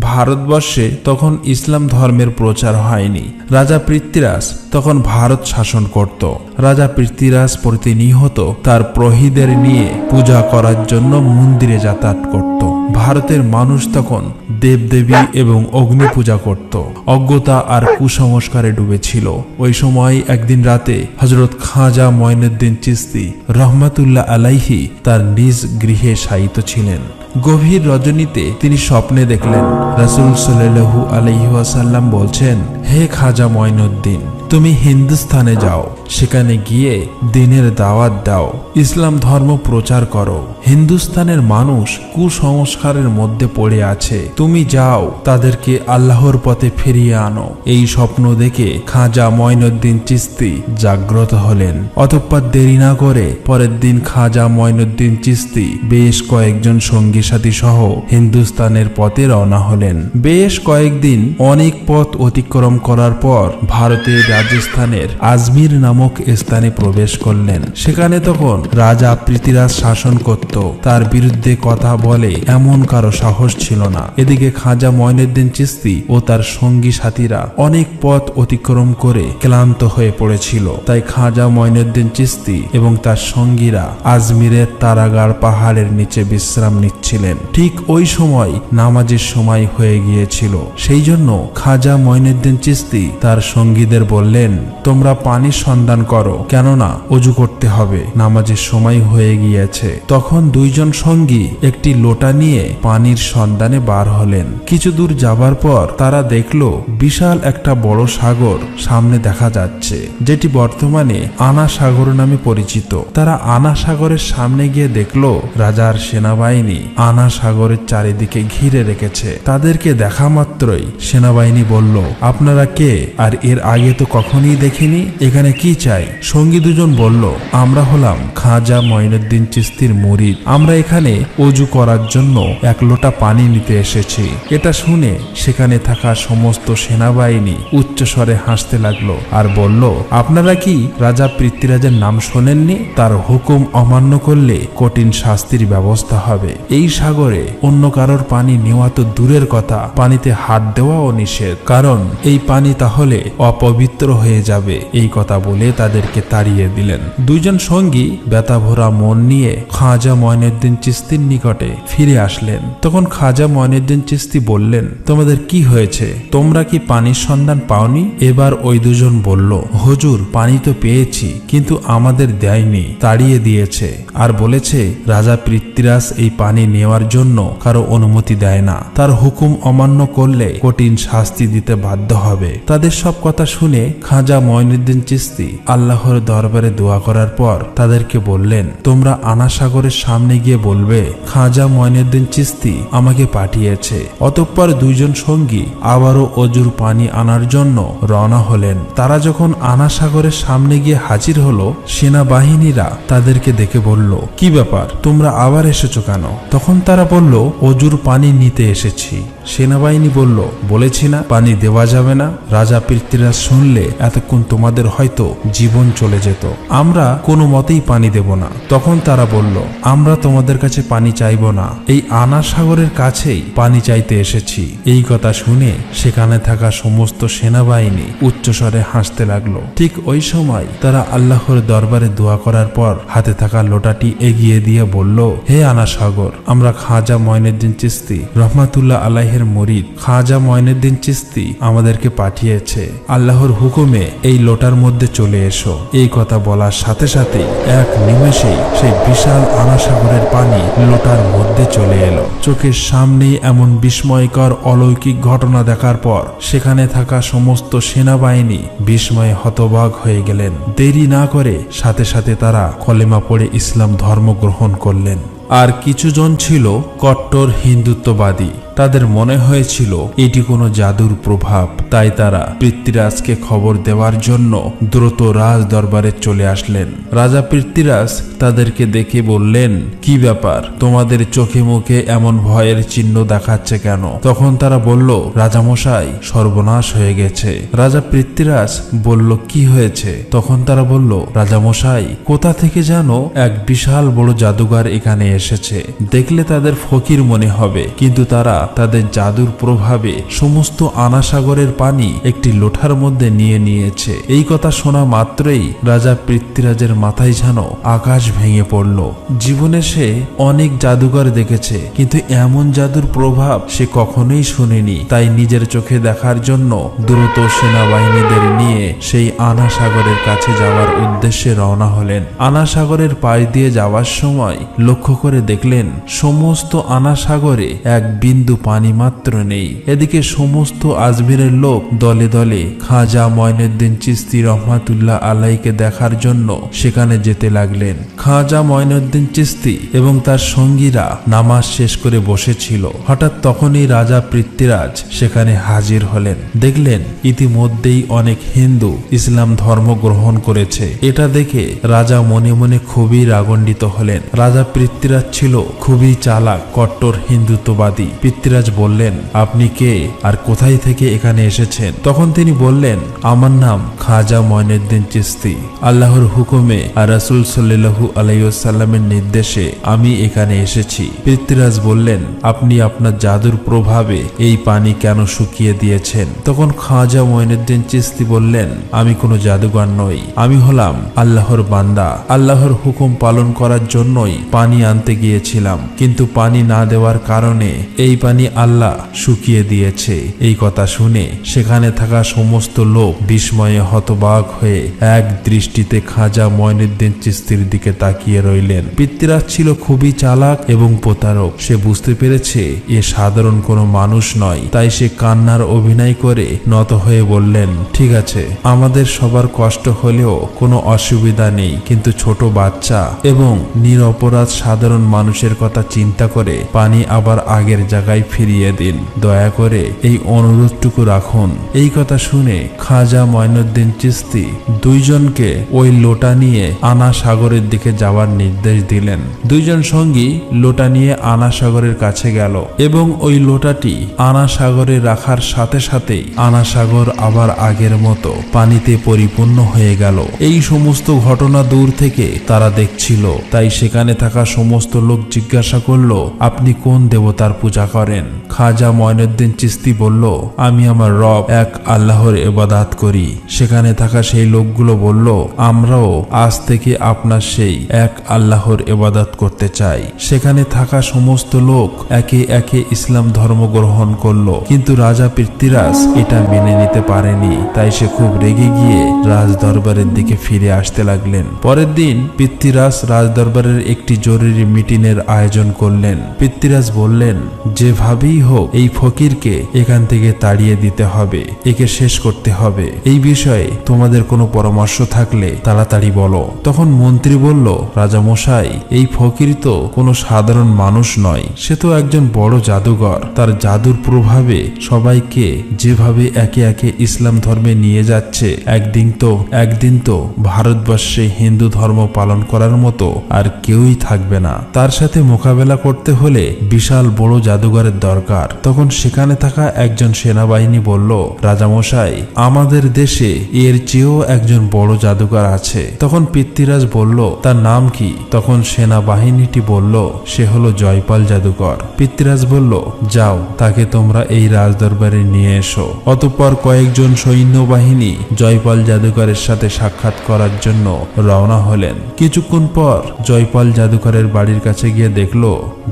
ভারতবর্ষে তখন ইসলাম ধর্মের প্রচার হয়নি। রাজা পৃথ্বীরাজ তখন ভারত শাসন করত। রাজা পৃথ্বীরাজ প্রতিনিয়ত তার প্রহরীদের নিয়ে পূজা করার জন্য মন্দিরে যাতায়াত করত। ভারতের মানুষ তখন দেবদেবী এবং অগ্নি পূজা করত, অজ্ঞতা আর কুসংস্কারে ডুবেছিল। ওই সময় একদিন রাতে হযরত খাজা মঈনুদ্দিন চিশতি রহমাতুল্লাহ আলাইহি তার নিজ গৃহে শায়িত ছিলেন। গভীর রজনীতে তিনি স্বপ্নে দেখলেন রাসূল সাল্লাল্লাহু আলাইহি ওয়াসাল্লাম বলছেন, হে খাজা মঈনুদ্দিন, তুমি হিন্দুস্তানে যাও, সেখানে গিয়ে দ্বীনের দাওয়াত দাও, ইসলাম ধর্ম প্রচার করো। হিন্দুস্তানের মানুষ কুসংস্কারের মধ্যে পড়ে আছে, তুমি যাও, তাদেরকে আল্লাহর পথে ফিরিয়ে আনো। এই স্বপ্ন দেখে খাজা মঈনুদ্দিন চিশতি জাগ্রত হলেন। অতঃপর দেরি না করে পরের দিন খাজা মঈনুদ্দিন চিশতি বেশ কয়েকজন সঙ্গী সাথী সহ হিন্দুস্তানের পথে রওনা হলেন। বেশ কয়েকদিন অনেক পথ অতিক্রম করার পর ভারতের রাজস্থানের আজমির নামক স্থানে প্রবেশ করলেন। সেখানে তখন রাজা পৃথ্বীরাজ শাসন করত। তার বিরুদ্ধে কথা বলে এমন কারো সাহস ছিল না। এদিকে খাজা মঈনুদ্দিন চিশতি ও তার সঙ্গী সাথীরা অনেক পথ অতিক্রম করে ক্লান্ত হয়ে পড়েছিল। তাই খাজা মঈনুদ্দিন চিশতি এবং তার সঙ্গীরা আজমিরের তারাগাড় পাহাড়ের নিচে বিশ্রাম নিচ্ছিলেন। ঠিক ওই সময় নামাজের সময় হয়ে গিয়েছিল। সেই জন্য খাজা মঈনুদ্দিন চিশতি তার সঙ্গীদের বললেন, তোমরা পানির সন্ধান করো, কেননা ওযু করতে হবে, নামাজের সময় হয়ে গিয়েছে। তখন দুইজন সঙ্গী একটি লোটা নিয়ে পানির সন্ধানে বার হলেন। কিছু দূর যাবার পর তারা দেখল বিশাল একটা বড় সাগর সামনে দেখা যাচ্ছে, যেটি বর্তমানে আনা সাগর নামে পরিচিত। তারা আনা সাগরের সামনে গিয়ে দেখল রাজার সেনাবাহিনী আনা সাগরের চারিদিকে ঘিরে রেখেছে। তাদেরকে দেখা মাত্রই সেনাবাহিনী বলল, আপনারা কে, আর এর আগে তো কখনই দেখিনি, এখানে কি চাই? সঙ্গী দুজন বলল, আমরা হলাম খাজা মঈনুদ্দিন চিশতির মুরিদ, আমরা এখানে ওযু করার জন্য এক লোটা পানি নিতে এসেছি। এটা শুনে সেখানে থাকা সমস্ত সেনাবাহিনী উচ্চস্বরে হাসতে লাগলো আর বলল, আপনারা কি রাজা পৃথ্বীরাজের নাম শোনেননি? তার হুকুম অমান্য করলে কঠিন শাস্তির ব্যবস্থা হবে। এই সাগরে অন্য কারোর পানি নেওয়া তো দূরের কথা, পানিতে হাত দেওয়াও নিষেধ, কারণ এই পানি তাহলে অপবিত্র হয়ে যাবে। এই কথা বলে তাদেরকে তাড়িয়ে দিলেন। দুইজন সঙ্গী ব্যথাভরা মন নিয়ে খাজা মঈনুদ্দিন চিশতির নিকটে ফিরে আসলেন। তখন খাজা মঈনুদ্দিন চিশতি বললেন, তোমাদের কি হয়েছে? তোমরা কি পানির সন্ধান পাওনি? এবার ওই দুজন বলল, হুজুর, পানি তো পেয়েছি, কিন্তু আমাদের দেয়নি, তাড়িয়ে দিয়েছে, আর বলেছে রাজা পৃথ্বীরাজ এই পানি নেওয়ার জন্য কারো অনুমতি দেয় না, তার হুকুম অমান্য করলে কঠিন শাস্তি দিতে বাধ্য হবে। তাদের সব কথা শুনে খাজা মঈনুদ্দিন চিশতি আল্লাহর দরবারে দোয়া করার পর তাদেরকে বললেন, তোমরা আনা সাগরের সামনে গিয়ে বলবে খাজা মঈনুদ্দিন চিশতি আমাকে পাঠিয়েছে। অতঃপর দুইজন সঙ্গী আবারও ওযুর পানি আনার জন্য রওনা হলেন। তারা যখন আনা সাগরের সামনে গিয়ে হাজির হলো, সেনাবাহিনীরা তাদেরকে দেখে বলল, কি ব্যাপার, তোমরা আবার এসেছো কেন? তখন তারা বলল, ওযুর পানি নিতে এসেছি। সেনাবাহিনী বলল, বলেছি না পানি দেওয়া যাবে না? রাজা পৃথ্বীরাজ শুনলে এতক্ষণ তোমাদের হয়তো জীবন চলে যেত, আমরা কোনো মতেই পানি দেব না। তখন তারা বলল, আমরা তোমাদের কাছে পানি চাইব না, এই আনা সাগরের কাছেই পানি চাইতে এসেছি। এই কথা শুনে সেখানে থাকা সমস্ত সেনাবাহিনী উচ্চস্বরে হাসতে লাগলো। ঠিক ওই সময় তারা আল্লাহর দরবারে দোয়া করার পর হাতে থাকা লোটাটি এগিয়ে দিয়ে বলল, হে আনা সাগর, আমরা খাজা মঈনুদ্দিন চিশতি রহমাতুল্লাহ আলাইহির মুরিদ, খাজা মঈনুদ্দিন চিশতি আমাদেরকে পাঠিয়েছে, আল্লাহর হুকুমে এই লোটার মধ্যে চলে এসো। এই কথা বলার সাথে সাথে এক নিমেষেই সেই বিশাল আনা সাগরের পানি লোটার মধ্যে চলে এলো। চোখের সামনে এমন বিস্ময়কর অলৌকিক ঘটনা দেখার পর সেখানে থাকা সমস্ত সেনাবাহিনী বিস্ময়ে হতবাক হয়ে গেলেন। দেরি না করে সাথে সাথে তারা কলেমা পড়ে ইসলাম ধর্ম গ্রহণ করলেন। আর কিছুজন ছিল কট্টর হিন্দুত্ববাদী। তাদের মনে হয়েছিল এটি কোনো জাদুর প্রভাব, তাই তারা পৃথ্বীরাজকে খবর দেওয়ার জন্য দ্রুত রাজ দরবারে চলে আসলেন। রাজা পৃথ্বীরাজ তাদেরকে দেখে বললেন, কি ব্যাপার, তোমাদের চোখে মুখে এমন ভয়ের চিহ্ন দেখাচ্ছে কেন? তখন তারা বলল, রাজামশাই, সর্বনাশ হয়ে গেছে। রাজা পৃথ্বীরাজ বলল, কি হয়েছে? তখন তারা বলল, রাজামশাই, কোথা থেকে যেন এক বিশাল বড় জাদুঘর এখানে এসেছে, দেখলে তাদের ফকির মনে হবে, কিন্তু তারা তাদের জাদুর প্রভাবে সমস্ত আনাসাগরের পানি একটি লোটার মধ্যে নিয়ে নিয়েছে। এই কথা শোনা মাত্রই রাজা পৃথ্বীরাজের মাথায় যেন আকাশ ভেঙে পড়ল। জীবনে সে অনেক জাদুঘর দেখেছে, কিন্তু এমন জাদুর প্রভাব সে কখনোই শুনেনি। তাই নিজের চোখে দেখার জন্য দ্রুত সেনাবাহিনীদের নিয়ে সেই আনাসাগরের কাছে যাওয়ার উদ্দেশ্যে রওনা হলেন। আনাসাগরের পাশ দিয়ে যাওয়ার সময় লক্ষ্য করে দেখলেন সমস্ত আনাসাগরে এক বিন্দু পানি মাত্র নেই। এদিকে সমস্ত আজমিরের লোক দলে দলে খাজা মঈনুদ্দিন চিশতি রহমাতুল্লাহ আলাইকে দেখার জন্য সেখানে যেতে লাগলেন। খাজা মঈনুদ্দিন চিশতি এবং তার সঙ্গীরা নামাজ শেষ করে বসেছিল। হঠাৎ তখনই রাজা পৃথ্বীরাজ সেখানে হাজির হলেন। দেখলেন ইতিমধ্যেই অনেক হিন্দু ইসলাম ধর্ম গ্রহণ করেছে। এটা দেখে রাজা মনে মনে খুবই রাগান্বিত হলেন। রাজা পৃথ্বীরাজ ছিল খুবই চালাক, কট্টর হিন্দুত্ববাদী। পৃথ্বীরাজ বললেন, আপনি কে আর কোথায় থেকে এখানে এসেছেন? তখন তিনি বললেন, আমার নাম খাজা মঈনুদ্দিন চিশতি। আল্লাহর হুকুমে আর রাসূল সাল্লাল্লাহু আলাইহি ওয়াসাল্লামের নির্দেশে আমি এখানে এসেছি। পৃথ্বীরাজ বললেন, আপনি আপনার জাদুর প্রভাবে এই পানি কেন শুকিয়ে দিয়েছেন? তখন খাজা মঈনুদ্দিন চিশতি বললেন, আমি কোনো জাদুকর নই, আমি হলাম আল্লাহর বান্দা। আল্লাহর হুকুম পালন করার জন্যই পানি আনতে গিয়েছিলাম, কিন্তু পানি না দেওয়ার কারণে এই পানি আল্লাহ শুকিয়ে দিয়েছে। এই কথা শুনে সেখানে থাকা সমস্ত লোক বিস্ময়ে হতবাক হয়ে এক দৃষ্টিতে খাজা মঈনুদ্দিন চিশতির দিকে তাকিয়ে রইলেন। পৃথ্বীরাজ ছিল খুবই চালাক এবং প্রতারক। সে বুঝতে পেরেছে এ সাধারণ কোনো মানুষ নয়। তাই সে কান্নার অভিনয় করে নত হয়ে বললেন, ঠিক আছে, আমাদের সবার কষ্ট হলেও কোনো অসুবিধা নেই, কিন্তু ছোট বাচ্চা এবং নিরপরাধ সাধারণ মানুষের কথা চিন্তা করে পানি আবার আগের জায়গায় ফিরিয়ে দিন। দয়া করে এই অনুরোধটুকু রাখুন। এই কথা শুনে খাজা মঈনুদ্দিন চিশতি দুইজনকে ওই লোটা নিয়ে আনা সাগরের দিকে যাওয়ার নির্দেশ দিলেন। দুইজন সঙ্গী লোটা নিয়ে আনা সাগরের কাছে গেল এবং ওই লোটাটি আনা সাগরে রাখার সাথে সাথেই আনা সাগর আবার আগের মতো পানিতে পরিপূর্ণ হয়ে গেল। এই সমস্ত ঘটনা দূর থেকে তারা দেখছিল। তাই সেখানে থাকা সমস্ত লোক জিজ্ঞাসা করল, আপনি কোন দেবতার পূজা করেন? খাজা মঈনুদ্দিন চিশতি বলল, আমি আমার রব এক আল্লাহর ইবাদত করি। সেখানে থাকা সেই লোকগুলো বলল, আমরাও আজ থেকে আপনার সেই এক আল্লাহর ইবাদত করতে চাই। সেখানে থাকা সমস্ত লোক একে একে ইসলাম ধর্ম গ্রহণ করলো, কিন্তু রাজা পৃথ্বীরাজ এটা মেনে নিতে পারেনি। তাই সে খুব রেগে গিয়ে রাজ দরবারের দিকে ফিরে আসতে লাগলেন। পরের দিন পৃথ্বীরাজ রাজ দরবারের একটি জরুরি মিটিংয়ের আয়োজন করলেন। পৃথ্বীরাজ বললেন, যেভাবেই হোক এই ফকিরকে এখান থেকে তাড়িয়ে দিতে হবে, একে শেষ করতে হবে। এই বিষয়ে তোমাদের কোনো পরামর্শ থাকলে তাড়াতাড়ি বলো। তখন মন্ত্রী বলল, রাজামশাই, এই ফকির তো কোনো সাধারণ মানুষ নয়, সে তো একজন বড় জাদুঘর। তার জাদুর প্রভাবে সবাইকে যেভাবে একে একে ইসলাম ধর্মে নিয়ে যাচ্ছে, একদিন তো ভারতবর্ষে হিন্দু ধর্ম পালন করার মতো আর কেউই থাকবে না। তার সাথে মোকাবেলা করতে হলে বিশাল বড় জাদুঘরের দরকার। তখন সেখানে থাকা একজন সেনাবাহিনী বলল, রাজামশাই, আমাদের দেশে এর চেয়েও একজন বড় জাদুঘর আছে। তখন পৃথ্বীরাজ বলল, তার নাম কি? তখন সেনাবাহিনীটি বলল, সে হলো জয়পাল জাদুকর। পৃথ্বীরাজ বলল, যাও, তাকে তোমরা এই রাজদরবারে নিয়ে এসো। অতঃপর কয়েকজন সৈন্যবাহিনী জয়পাল জাদুকরের সাথে সাক্ষাৎ করার জন্য রওনা হলেন। কিছুক্ষণ পর জয়পাল জাদুকরের বাড়ির কাছে গিয়ে দেখল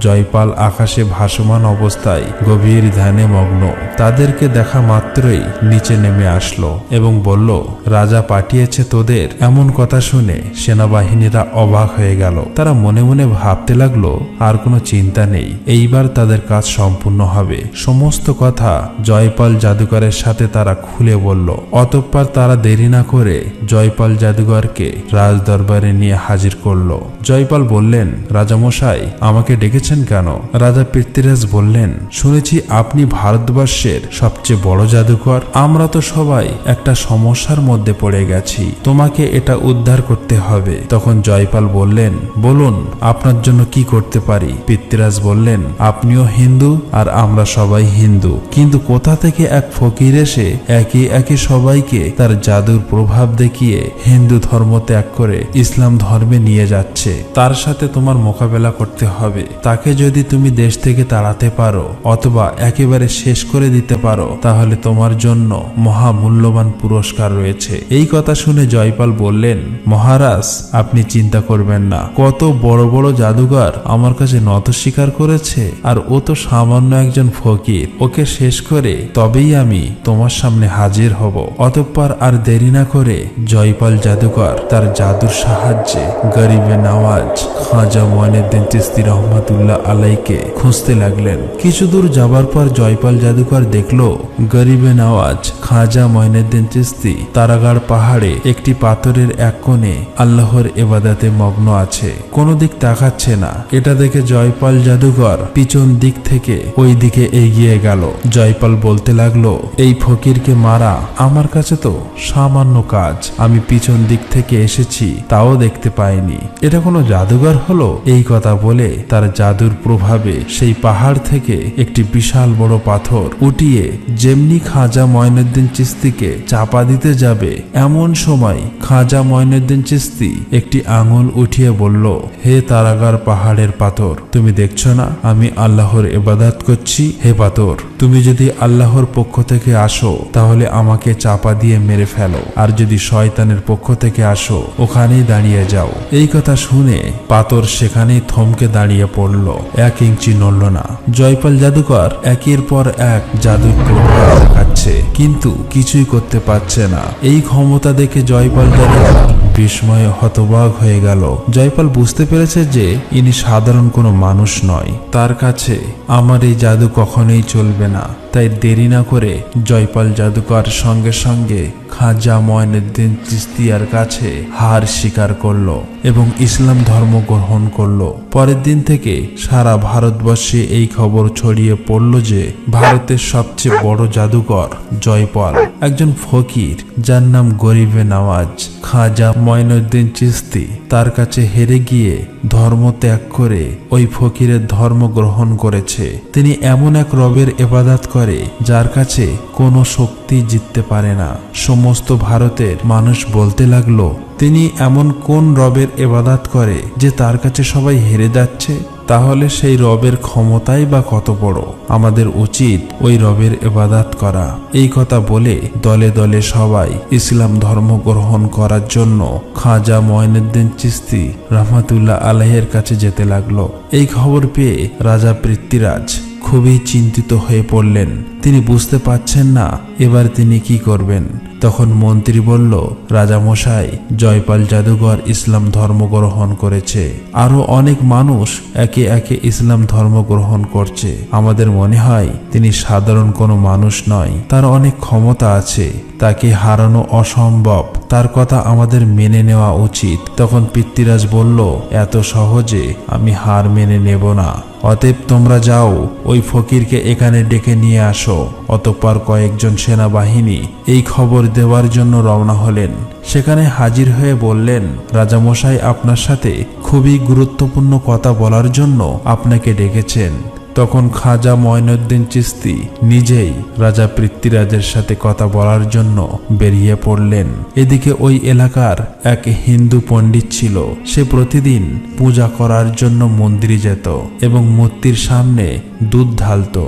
জয়পাল আকাশে ভাসমান অবস্থায় গভীর ধ্যানে মগ্ন। তাদেরকে দেখা মাত্রই নিচে নেমে আসলো এবং বলল, রাজা পাঠিয়েছে তোদের। এমন কথা শুনে সেনাবাহিনীরা অবাক হয়ে গেল। তারা মনে মনে ভাবতে লাগলো, আর কোনো চিন্তা নেই, এইবার তাদের কাজ সম্পূর্ণ হবে। সমস্ত কথা জয়পাল জাদুকরের সাথে তারা খুলে বলল। অতঃপর তারা দেরি না করে জয়পাল জাদুকরকে রাজ দরবারে নিয়ে হাজির করলো। জয়পাল বললেন, রাজামশাই, আমাকে ডেকেছেন কেন? রাজা পৃথ্বীরাজ বললেন, শুনেছি আপনি ভারতবর্ষের সবচেয়ে বড় জাদুকর। আমরা তো সবাই একটা সমস্যার মধ্যে পড়ে গেছি, তোমাকে এটা উদ্ধার করতে হবে। তখন জয়পাল বললেন, বলুন, আপনার জন্য কি করতে পারি? পৃথ্বীরাজ বললেন, আপনিও হিন্দু আর আমরা সবাই হিন্দু, কিন্তু কোথা থেকে এক ফকির এসে একে একে সবাইকে তার জাদুর প্রভাব দেখিয়ে হিন্দু ধর্ম ত্যাগ করে ইসলাম ধর্মে নিয়ে যাচ্ছে। তার সাথে তোমার মোকাবেলা করতে হবে। তা তাকে যদি তুমি দেশ থেকে তাড়াতে পারো অথবা একেবারে শেষ করে দিতে পারো তাহলে তোমার জন্য মহামূল্যবান পুরস্কার রয়েছে। এই কথা শুনে জয়পাল বললেন, মহারাজ আপনি চিন্তা করবেন না, কত বড় বড় জাদুঘর আমার কাছে নত স্বীকার করেছে, আর ও তো সামান্য একজন ফকির, ওকে শেষ করে তবেই আমি তোমার সামনে হাজির হব। অতঃপর আর দেরি না করে জয়পাল জাদুকর তার জাদুর সাহায্যে গরিবে নওয়াজ খাজা মঈনুদ্দিন চিশতি রহমাতুল্লাহ আলাইকে খুঁজতে লাগলেন। কিছু দূর যাবার পর জয়পাল জাদুকর দেখলো গরিবে নওয়াজ খাজা মঈনুদ্দিন চিশতি তারাগাড় পাহাড়ে একটি পাথরের এক কোণে আল্লাহর ইবাদতে মগ্ন আছে, কোনো দিক তাকাচ্ছে না। এটা দেখে জয়পাল জাদুকর পিছন দিক থেকে ওই দিকে এগিয়ে গেল। জয়পাল বলতে লাগলো, এই ফকিরকে মারা আমার কাছে তো সামান্য কাজ, আমি পিছন দিক থেকে এসেছি তাও দেখতে পাইনি, এটা কোনো জাদুঘর হলো? এই কথা বলে তার জাদুর প্রভাবে সেই পাহাড় থেকে একটি বিশাল বড় পাথর উঠিয়ে যেমনি খাজা মঈনুদ্দিন চিশতিকে চাপা দিতে যাবে এমন সময় খাজা মঈনুদ্দিন চিশতি একটি আঙুল উঠিয়ে বলল, হে তারাগার পাহাড়ের পাথর, তুমি দেখছো না আমি আল্লাহর ইবাদত করছি? হে পাথর, তুমি যদি আল্লাহর পক্ষ থেকে আসো তাহলে আমাকে চাপা দিয়ে মেরে ফেলো, আর যদি শয়তানের পক্ষ থেকে আসো ওখানেই দাঁড়িয়ে যাও। এই কথা শুনে পাথর সেখানেই থমকে দাঁড়িয়ে পড়ল, 1 ইঞ্চি নড়ল না। জয়পাল জাদুকর একের পর এক জাদুর প্রভাব দেখাচ্ছে কিন্তু কিছুই করতে পারছে না। এই ক্ষমতা দেখে জয়পাল জাদুকর বিস্ময়ে হতবাক হয়ে গেল। জয়পাল বুঝতে পেরেছে যে ইনি সাধারণ কোনো মানুষ নয়, তার কাছে আমার এই জাদু কখনোই চলবে না। তাই দেরি না করে জয়পাল জাদুকর সঙ্গে সঙ্গে খাজা মঈনুদ্দিন চিশতিয়ার কাছে হার স্বীকার করল এবং ইসলাম ধর্ম গ্রহণ করল। পরের দিন থেকে সারা ভারতবর্ষে এই খবর ছড়িয়ে পড়ল যে ভারতের সবচেয়ে বড় জাদুকর জয়পাল একজন ফকির, যার নাম গরিবে নওয়াজ খাজা মঈনুদ্দিন চিশতি, তার কাছে হেরে গিয়ে ধর্ম ত্যাগ করে ওই ফকিরের ধর্ম গ্রহণ করেছে। তিনি এমন এক রবের ইবাদত করে যার কাছে কোনো শক্তি জিততে পারে না। সমস্ত ভারতের মানুষ বলতে লাগলো, তিনি এমন কোন রবের ইবাদত করে যে তার কাছে সবাই হেরে যাচ্ছে? তাহলে সেই রবের ক্ষমতাই বা কত বড়, আমাদের উচিত ওই রবের ইবাদত করা। এই কথা বলে দলে দলে সবাই ইসলাম ধর্ম গ্রহণ করার জন্য খাজা মঈনুদ্দিন চিশতি রহমাতুল্লাহ আলাইহির কাছে যেতে লাগলো। এই খবর পেয়ে রাজা পৃথ্বীরাজ খুবই চিন্তিত হয়ে পড়লেন। তিনি বুঝতে পারছেন না এবার তিনি কি করবেন। তখন মন্ত্রী বলল, রাজামশাই, জয়পাল জাদুঘর ইসলাম ধর্ম গ্রহণ করেছে, আরো অনেক মানুষ একে একে ইসলাম ধর্ম গ্রহণ করছে। আমাদের মনে হয় তিনি সাধারণ কোনো মানুষ নয়, তার অনেক ক্ষমতা আছে, তাকে হারানো অসম্ভব, তার কথা আমাদের মেনে নেওয়া উচিত। তখন পৃথ্বীরাজ বলল, এত সহজে আমি হার মেনে নেব না, অতএব তোমরা যাও ওই ফকিরকে এখানে ডেকে নিয়ে আসো। অতঃপর কয়েকজন সেনাবাহিনী এই খবর দেওয়ার জন্য রওনা হলেন। সেখানে হাজির হয়ে বললেন, রাজামশাই আপনার সাথে খুবই গুরুত্বপূর্ণ কথা বলার জন্য আপনাকে ডেকেছেন। তখন খাজা মঈনুদ্দিন চিশতি নিজেই রাজা পৃথ্বীরাজের সাথে কথা বলার জন্য বেরিয়ে পড়লেন। এদিকে ওই এলাকার এক হিন্দু পণ্ডিত ছিল। সে প্রতিদিন পূজা করার জন্য মন্দিরে যেত এবং মূর্তির সামনে দুধ ঢালতো।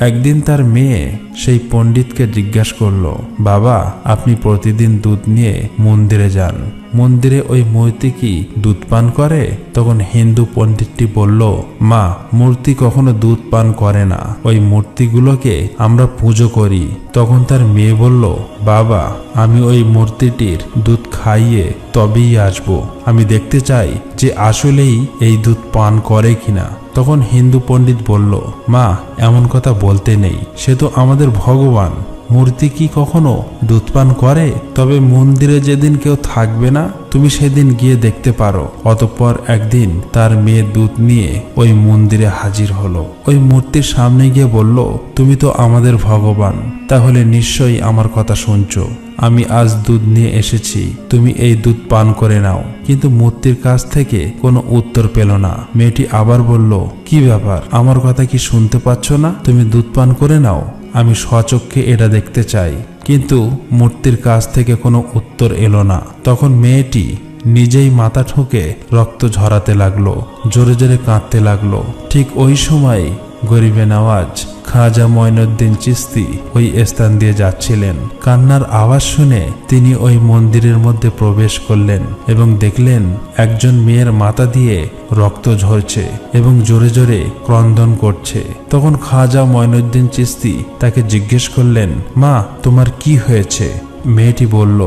একদিন তার মেয়ে সেই পণ্ডিতকে জিজ্ঞাসা করলো, বাবা, আপনি প্রতিদিন দুধ নিয়ে মন্দিরে যান, মন্দিরে ওই মূর্তি কি দুধ পান করে? তখন হিন্দু পণ্ডিতটি বলল, মা, মূর্তি কখনো দুধ পান করে না, ওই মূর্তিগুলোকে আমরা পুজো করি। তখন তার মেয়ে বলল, বাবা, আমি ওই মূর্তিটির দুধ খাইয়ে তবেই আসবো, আমি দেখতে চাই যে আসলেই এই দুধ পান করে কিনা। তখন হিন্দু পণ্ডিত বলল, মা, এমন কথা বলতে নেই, সে তো আমাদের ভগবান, মূর্তি কি কখনো দুধ পান করে? তবে মন্দিরে যেদিন কেউ থাকবে না তুমি সেদিন গিয়ে দেখতে পারো। অতঃপর একদিন তার মেয়ে দুধ নিয়ে ওই মন্দিরে হাজির হলো। ওই মূর্তির সামনে গিয়ে বলল, তুমি তো আমাদের ভগবান, তাহলে নিশ্চয়ই আমার কথা শুনছো। আমি আজ দুধ নিয়ে এসেছি, তুমি এই দুধ পান করে নাও। কিন্তু মূর্তির কাছ থেকে কোনো উত্তর পেল না। মেয়েটি আবার বলল, কি ব্যাপার, আমার কথা কি শুনতে পাচ্ছ না? তুমি দুধ পান করে নাও, আমি স্বচক্ষে এটা দেখতে চাই। কিন্তু মূর্তির কাছ থেকে কোনো উত্তর এলো না। তখন মেয়েটি নিজেই মাথা ঠুকে রক্ত ঝরাতে লাগলো, জোরে জোরে কাঁদতে লাগলো। ঠিক ওই সময় গরিবে নওয়াজ খাজা মঈনুদ্দিন চিশতি ওই স্থান দিয়ে যাচ্ছিলেন। কান্নার আওয়াজ শুনে তিনি ওই মন্দিরের মধ্যে প্রবেশ করলেন এবং দেখলেন একজন মেয়ের মাথা দিয়ে রক্ত ঝরছে এবং জোরে জোরে ক্রন্দন করছে। তখন খাজা মঈনুদ্দিন চিশতি তাকে জিজ্ঞেস করলেন, মা, তোমার কি হয়েছে? মেয়েটি বলল,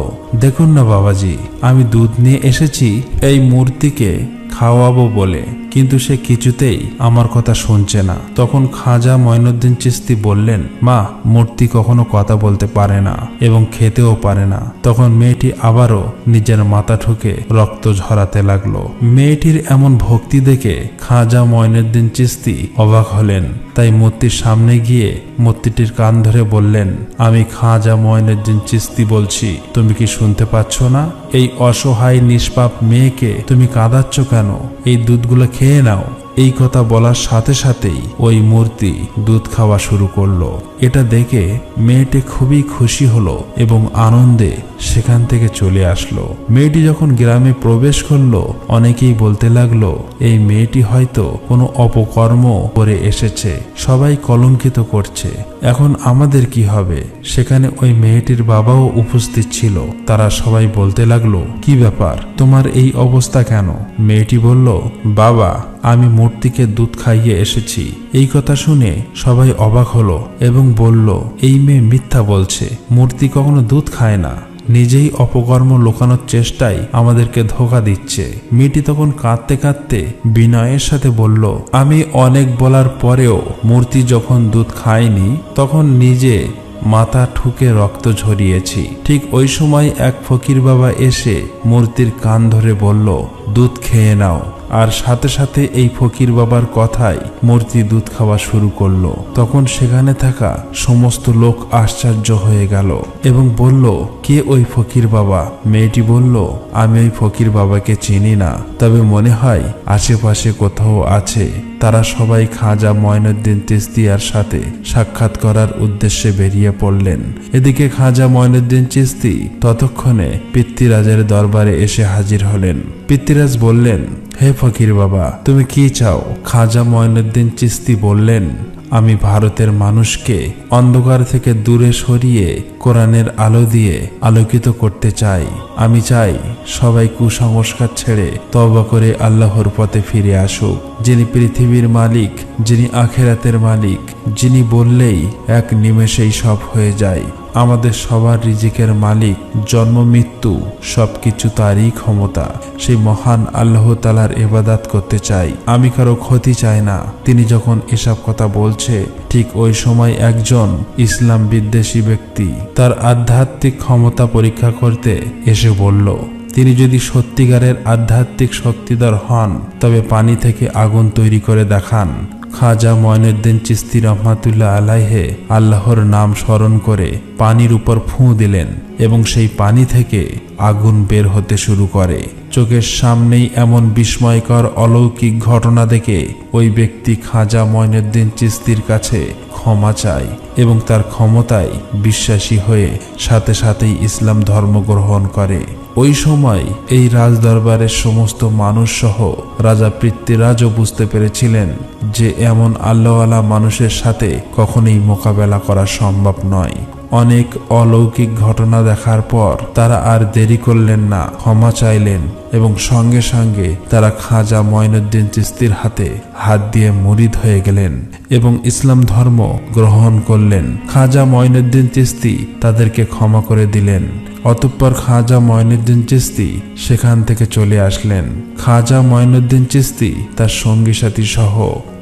দেখুন না বাবাজি, আমি দুধ নিয়ে এসেছি এই মূর্তিকে খাওয়াবো বলে, কিন্তু সে কিছুতেই আমার কথা শুনছে না। তখন খাজা মঈনুদ্দিন চিশতি বললেন, মা, মূর্তি কখনো কথা বলতে পারে না এবং খেতেও পারে না। তখন মেয়েটি আবারও নিজের মাথা ঠুকে রক্ত ঝরাতে লাগলো। মেয়েটির এমন ভক্তি দেখে খাজা মঈনুদ্দিন চিশতি অবাক হলেন। তাই মূর্তির সামনে গিয়ে মূর্তিটির কান ধরে বললেন, আমি খাজা মঈনুদ্দিন চিশতি বলছি, তুমি কি শুনতে পাচ্ছ না? এই অসহায় নিষ্পাপ মেয়েকে তুমি কাঁদাচ্ছ কেন? এই দুধগুলো খেয়ে নাও। এই কথা বলার সাথে সাথেই ওই মূর্তি দুধ খাওয়া শুরু করলো। এটা দেখে মেয়েটি খুবই খুশি হলো এবং আনন্দে সেখান থেকে চলে আসলো। মেয়েটি যখন গ্রামে প্রবেশ করলো, অনেকেই বলতে লাগলো, এই মেয়েটি হয়তো কোনো অপকর্ম করে এসেছে, সবাই কলঙ্কিত করছে। এখন আমাদের কি হবে? সেখানে ওই মেয়েটির বাবাও উপস্থিত ছিল। তারা সবাই বলতে লাগলো, কি ব্যাপার, তোমার এই অবস্থা কেন? মেয়েটি বলল, বাবা, আমি মূর্তিকে দুধ খাইয়ে এসেছি। এই কথা শুনে সবাই অবাক হলো এবং বলল, এই মেয়ে মিথ্যা বলছে, মূর্তি কখনো দুধ খায় না, নিজেই অপকর্ম লুকানোর চেষ্টায় আমাদেরকে ধোঁকা দিচ্ছে। মেয়েটি তখন কাঁদতে কাঁদতে বিনয়ের সাথে বলল, আমি অনেক বলার পরেও মূর্তি যখন দুধ খায়নি, তখন নিজে মাথা ঠুকে রক্ত ঝরিয়েছি। ঠিক ওই সময় এক ফকির বাবা এসে মূর্তির কান ধরে বলল, দুধ খেয়ে নাও। আর সাথে সাথে এই ফকির বাবার কথায় মূর্তি দুধ খাওয়া শুরু করলো। তখন সেখানে থাকা সমস্ত লোক আশ্চর্য হয়ে গেল এবং বলল, কে ওই ফকির বাবা? মেয়েটি বলল, আমি ওই ফকির বাবাকে চিনি না, তবে মনে হয় আশেপাশে কোথাও আছে। তারা সবাই খাজা মঈনুদ্দিন চিশতিয়ার সাথে সাক্ষাৎ করার উদ্দেশ্যে বেরিয়ে পড়লেন। এদিকে খাজা মঈনুদ্দিন চিশতি ততক্ষণে পিতৃরাজের দরবারে এসে হাজির হলেন। পিতৃরাজ বললেন, হে ফকির বাবা, তুমি কি চাও? খাজা মঈনুদ্দিন চিশতি বললেন, আমি ভারতের মানুষকে অন্ধকার থেকে দূরে সরিয়ে কোরআনের আলো দিয়ে আলোকিত করতে চাই। আমি চাই সবাই কুসংস্কার ছেড়ে তওবা করে আল্লাহর পথে ফিরে আসুক, যিনি পৃথিবীর মালিক, যিনি আখিরাতের মালিক, যিনি বললেই এক নিমেষেই সব হয়ে যায়। আমাদের সবার রিজিকের মালিক, জন্ম মৃত্যু সবকিছু তারই ক্ষমতা। সেই মহান আল্লাহ তাআলার ইবাদত করতে চাই, আমি কারো ক্ষতি চাই না। তিনি যখন এসব কথা বলছে, ঠিক ওই সময় একজন ইসলাম বিদ্বেষী ব্যক্তি তার আধ্যাত্মিক ক্ষমতা পরীক্ষা করতে এসে বলল, তিনি যদি সত্যিকারের আধ্যাত্মিক শক্তিধর হন, তবে পানি থেকে আগুন তৈরি করে দেখান। খাজা মঈনুদ্দিন চিশতি রহমাতুল্লাহ আলাইহে আল্লাহর নাম স্মরণ করে পানির উপর ফুঁ দিলেন এবং সেই পানি থেকে আগুন বের হতে শুরু করে। চোখের সামনেই এমন বিস্ময়কর অলৌকিক ঘটনা দেখে ওই ব্যক্তি খাজা মঈনুদ্দিন চিশতির কাছে ক্ষমা চায় এবং তার ক্ষমতায় বিশ্বাসী হয়ে সাথে সাথেই ইসলাম ধর্ম গ্রহণ করে। ওই সময় এই রাজদরবারের সমস্ত মানুষ সহ রাজা পৃথ্বীরাজও বুঝতে পেরেছিলেন যে এমন আল্লাহওয়ালা মানুষের সাথে কখনোই মোকাবেলা করা সম্ভব নয়। অনেক অলৌকিক ঘটনা দেখার পর তারা আর দেরি করলেন না, ক্ষমা চাইলেন এবং সঙ্গে সঙ্গে তারা খাজা মঈনুদ্দিন চিশতির হাতে হাত দিয়ে মুরিদ হয়ে গেলেন এবং ইসলাম ধর্ম গ্রহণ করলেন। খাজা মঈনুদ্দিন চিশতি তাদেরকে ক্ষমা করে দিলেন। অতঃপর খাজা মঈনুদ্দিন চিশতি সেখান থেকে চলে আসলেন। খাজা মঈনুদ্দিন চিশতি তার সঙ্গী সাথী সহ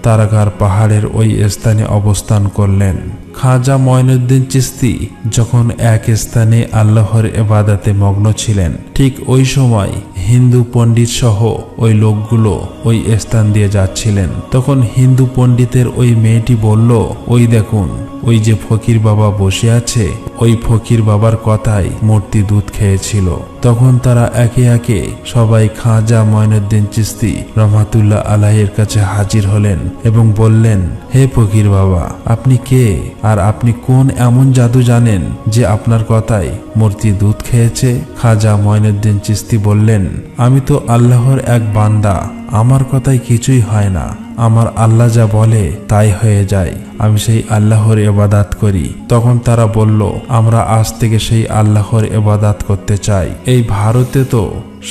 তারাগার পাহাড়ের ওই স্থানে অবস্থান করলেন। খাজা মঈনুদ্দিন চিশতি যখন এক স্থানে আল্লাহর ইবাদতে মগ্ন ছিলেন, ঠিক ওই সময় হিন্দু পণ্ডিত সহ ওই লোকগুলো ওই স্থান দিয়ে যাচ্ছিলেন। তখন হিন্দু পণ্ডিতের ওই মেয়েটি বলল, ওই দেখুন, ওই যে ফকির বাবা বসে আছে, ওই ফকির বাবার কথাই মূর্তি দুধ খেয়েছিল। তখন তারা একে একে সবাই খাজা মঈনুদ্দিন চিশতি রহমাতুল্লাহ আলাইহির কাছে হাজির হলেন এবং বললেন, হে ফকির বাবা, আপনি কে? আর আপনি কোন এমন জাদু জানেন যে আপনার কথায় মূর্তি দুধ খেয়েছে? খাজা মঈনুদ্দিন চিশতি বললেন, আমি তো আল্লাহর এক বান্দা, আমার কথায় কিছুই হয় না। আমার আল্লাহ যা বলে তাই হয়ে যায়, আমি সেই আল্লাহর ইবাদত করি। তখন তারা বলল, আমরা আজ থেকে সেই আল্লাহর ইবাদত করতে চাই। এই ভারতে তো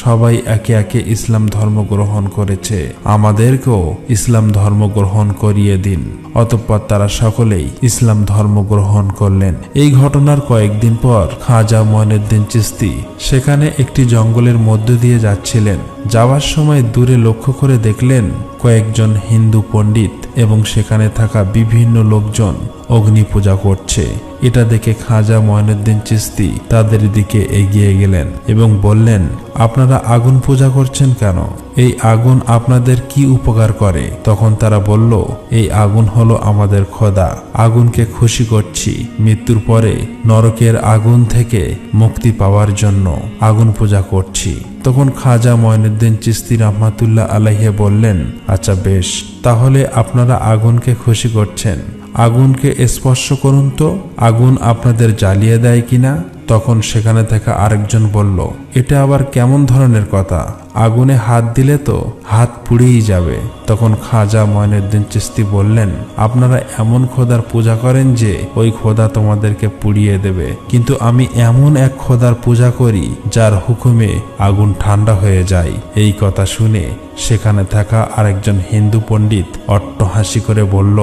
সবাই একে একে ইসলাম ধর্ম গ্রহণ করেছে, আমাদেরকেও ইসলাম ধর্ম গ্রহণ করিয়ে দিন। অতঃপর তারা সকলেই ইসলাম ধর্ম গ্রহণ করলেন। এই ঘটনার কয়েকদিন পর খাজা মঈনুদ্দিন চিশতি সেখানে একটি জঙ্গলের মধ্য দিয়ে যাচ্ছিলেন। যাওয়ার সময় দূরে লক্ষ্য করে দেখলেন কয়েকজন হিন্দু পণ্ডিত এবং সেখানে থাকা বিভিন্ন লোকজন অগ্নি পূজা করছে। এটা দেখে খাজা মঈনুদ্দিন চিশতি তাদের দিকে এগিয়ে গেলেন এবং বললেন, আপনারা আগুন পূজা করছেন কেন? এই আগুন আপনাদের কি উপকার করে? তখন তারা বলল, এই আগুন হলো আমাদের খোদা, আগুনকে খুশি করছি। মৃত্যুর পরে নরকের আগুন থেকে মুক্তি পাওয়ার জন্য আগুন পূজা করছি। তখন খাজা মঈনুদ্দিন চিশতি রাহমাতুল্লাহ আলাইহি বললেন, আচ্ছা বেশ, তাহলে আপনারা আগুনকে খুশি করছেন, আগুনকে স্পর্শ করুন তো, আগুন আপনাদের জ্বালিয়ে দেয় কিনা? তখন সেখানে থাকা আরেকজন বলল, এটা আবার কেমন ধরনের কথা? আগুনে হাত দিলে তো হাত পুড়েই যাবে। তখন খাজা মঈনুদ্দিন চিশতি বললেন, আপনারা এমন খোদার পূজা করেন যে ওই খোদা তোমাদেরকে পুড়িয়ে দেবে, কিন্তু আমি এমন এক খোদার পূজা করি যার হুকুমে আগুন ঠান্ডা হয়ে যায়। এই কথা শুনে সেখানে থাকা আরেকজন হিন্দু পণ্ডিত অট্টহাসি করে বলল,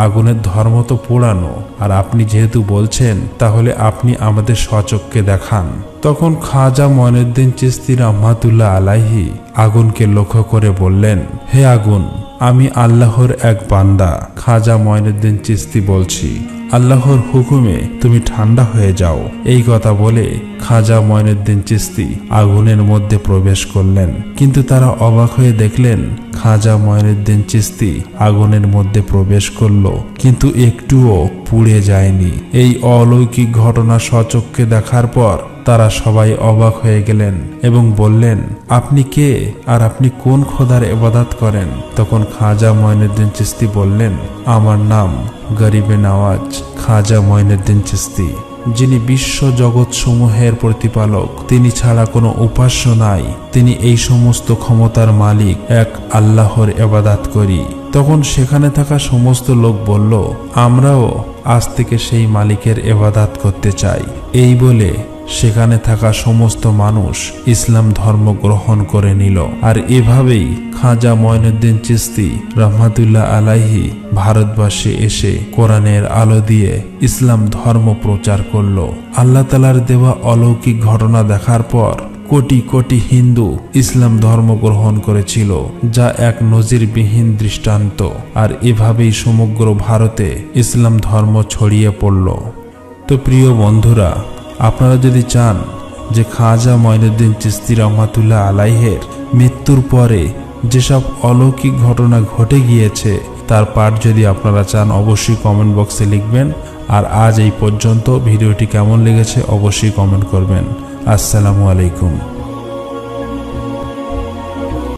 আগুনের ধর্ম তো পোড়ানো, আর আপনি যেহেতু বলছেন তাহলে আপনি আমাদের স্বচক্ষে দেখান। তখন খাজা মঈনুদ্দিন চিশতি রাহমাতুল্লাহ আলাইহি আগুনকে লক্ষ্য করে বললেন, হে আগুন, আমি আল্লাহর এক বান্দা খাজা মঈনুদ্দিন চিশতি বলছি, আল্লাহর হুকুমে তুমি ঠান্ডা হয়ে যাও। এই কথা বলে খাজা মঈনুদ্দিন চিশতি আগুনের মধ্যে প্রবেশ করলেন। কিন্তু তারা অবাক হয়ে দেখলেন খাজা মঈনুদ্দিন চিশতি আগুনের মধ্যে প্রবেশ করল, কিন্তু একটুও পুড়ে যায়নি। এই অলৌকিক ঘটনা স্বচক্ষে দেখার পর তারা সবাই অবাক হয়ে গেলেন এবং বললেন, আপনি কে আর আপনি কোন খোদার ইবাদত করেন? তখন খাজা মঈনুদ্দিন চিশতি বললেন, আমার নাম গরিবে নওয়াজ খাজা মঈনুদ্দিন চিশতি, যিনি বিশ্ব জগৎ সমূহের প্রতিপালক, তিনি ছাড়া কোনো উপাস্য নাই, তিনি এই সমস্ত ক্ষমতার মালিক, এক আল্লাহর ইবাদত করি। তখন সেখানে থাকা সমস্ত লোক বলল, আমরাও আজ থেকে সেই মালিকের ইবাদত করতে চাই। এই বলে সেখানে থাকা সমস্ত মানুষ ইসলাম ধর্ম গ্রহণ করে নিল। আর এভাবেই খাজা মঈনুদ্দিন চিশতি রাহমাতুল্লাহ আলাইহি ভারতবর্ষে এসে কোরআনের আলো দিয়ে ইসলাম ধর্ম প্রচার করল। আল্লাহ তাআলার দেওয়া অলৌকিক ঘটনা দেখার পর কোটি কোটি হিন্দু ইসলাম ধর্ম গ্রহণ করেছিল, যা এক নজিরবিহীন দৃষ্টান্ত। আর এভাবেই সমগ্র ভারতে ইসলাম ধর্ম ছড়িয়ে পড়ল। তো প্রিয় বন্ধুরা, আপনারা যদি চান যে খাজা মঈনুদ্দিন চিশতি রাহমাতুল্লাহ আলাইহির মৃত্যুর পরে যেসব অলৌকিক ঘটনা ঘটে গিয়েছে তার পাঠ যদি আপনারা চান, অবশ্যই কমেন্ট বক্সে লিখবেন। আর আজ এই পর্যন্ত, ভিডিওটি কেমন লেগেছে অবশ্যই কমেন্ট করবেন। আসসালামু আলাইকুম।